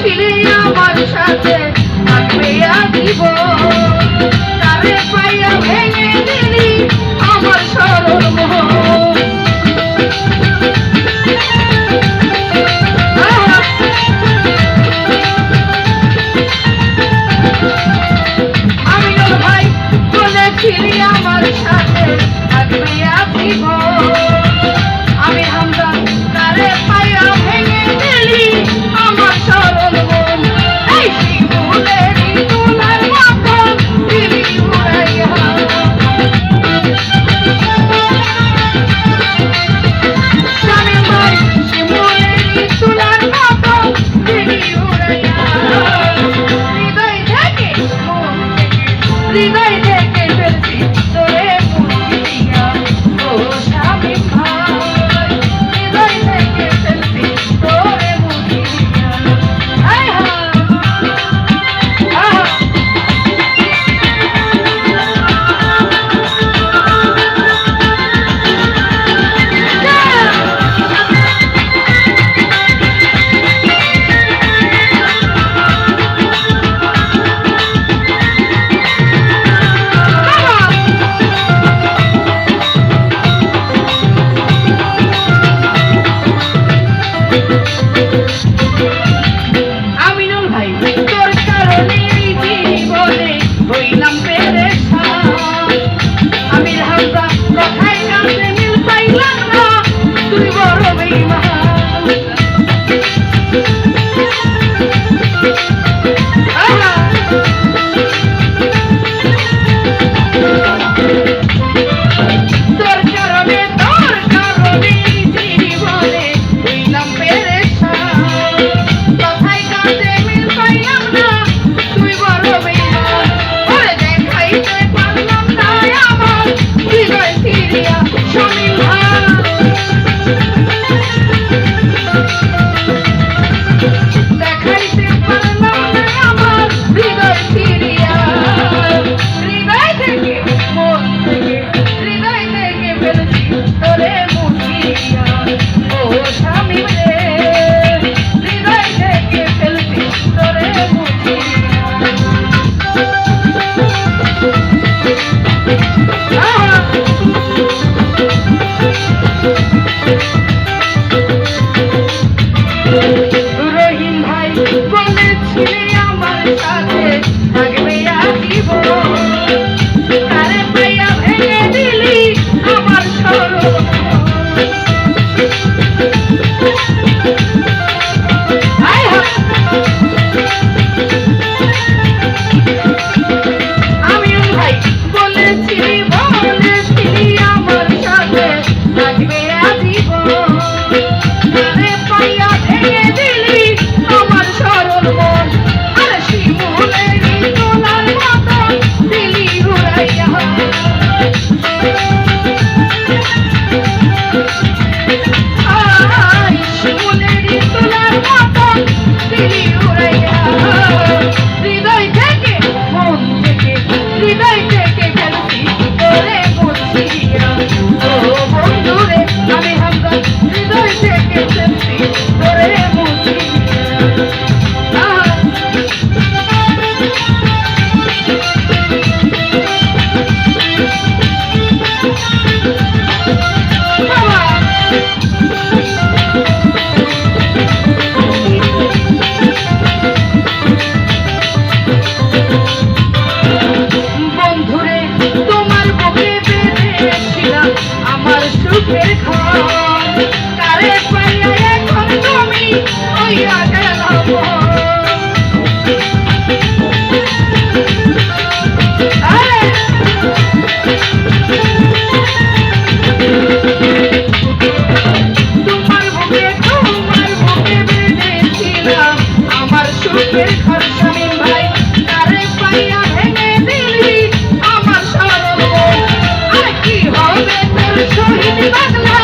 ছিলে আমার সাথে থাকবে আজীবন, তারে পাইয়া ভেঙে দিলি আমার সরল মন। আমিনুল ভাই বলেছিলি আমার সাথে থাকবে আজীবন, আমি হামদা তারে পাইয়া ভেঙে দিলি আমার সরল মন। এই শিমুলেরই তুলার মতন দিলি উড়াইয়া, স্বামী ভাই শিমুলেরই তুলার মতন দিলি উড়াইয়া। হৃদয় থেকে মন থেকে হৃদয় থেকে ফেলছি তোরে মুক্তি দিয়া, ও স্বামী ভাই হৃদয় থেকে ফেলছি তোরে মুক্তি দিয়া। আয় হা আহা আমিনুল ভাই তোর কারণে এই জীবনে হইলাম পেরেশান, আমির হামজা কথায় কাছে মিল পাইলাম না, তুই বড় বেঈমান। আহা তোর কারণে এই জীবনে হইলাম পেরেশান, কথায় কাছে মিল পাইলাম না, তুই বড় বেঈমান। ওরে দেখাইতে পারলাম না আমার হৃদয় ফিরিয়া, স্বামী ভাই দেখাইতে পারলাম না আমার হৃদয় ফিরিয়া। হৃদয় থেকে মন থেকে হৃদয় থেকে ফেলছি তোরে মুছিয়া, ও স্বামী রে হৃদয় থেকে ফেলছি তোরে মুছিয়া। আহা রহিম ভাই বলেছিলি আমার সাথে থাকবে আজীবন, তারে পাইয়া ভেঙে দিলি আমার সরল মন। আয় হা আমিনুল ভাই বলেছিলি আমার সাথে থাকবে আজীবন, তারে পাইয়া ভেঙে দিলি আমার সরল মন। আরে শিমুলেরই তোলার মতন দিলি উড়াইয়া, আয় শিমুলেরই তোলার মতন দিলি উড়াইয়া। হৃদয় থেকে মন থেকে হৃদয় থেকে ফেলছি তোরে মুছিয়া, ও বন্ধুরে আমি হামদা হৃদয় থেকে ফেলছি তোরে মুছিয়া। আহা বন্ধুরে তোমার বুকে বেঁধেছিলাম আমার সুখের ঘর, তারে পাইয়া এখন তুমি হইয়া গেল পর। আরে তোমার বুকে বেঁধেছিলাম আমার সুখের ঘর, স্বামী ভাই তারে পাইয়া ভেঙে দিলি আমার সরল মন। আর কি হবে তোর শহীদ বাংলা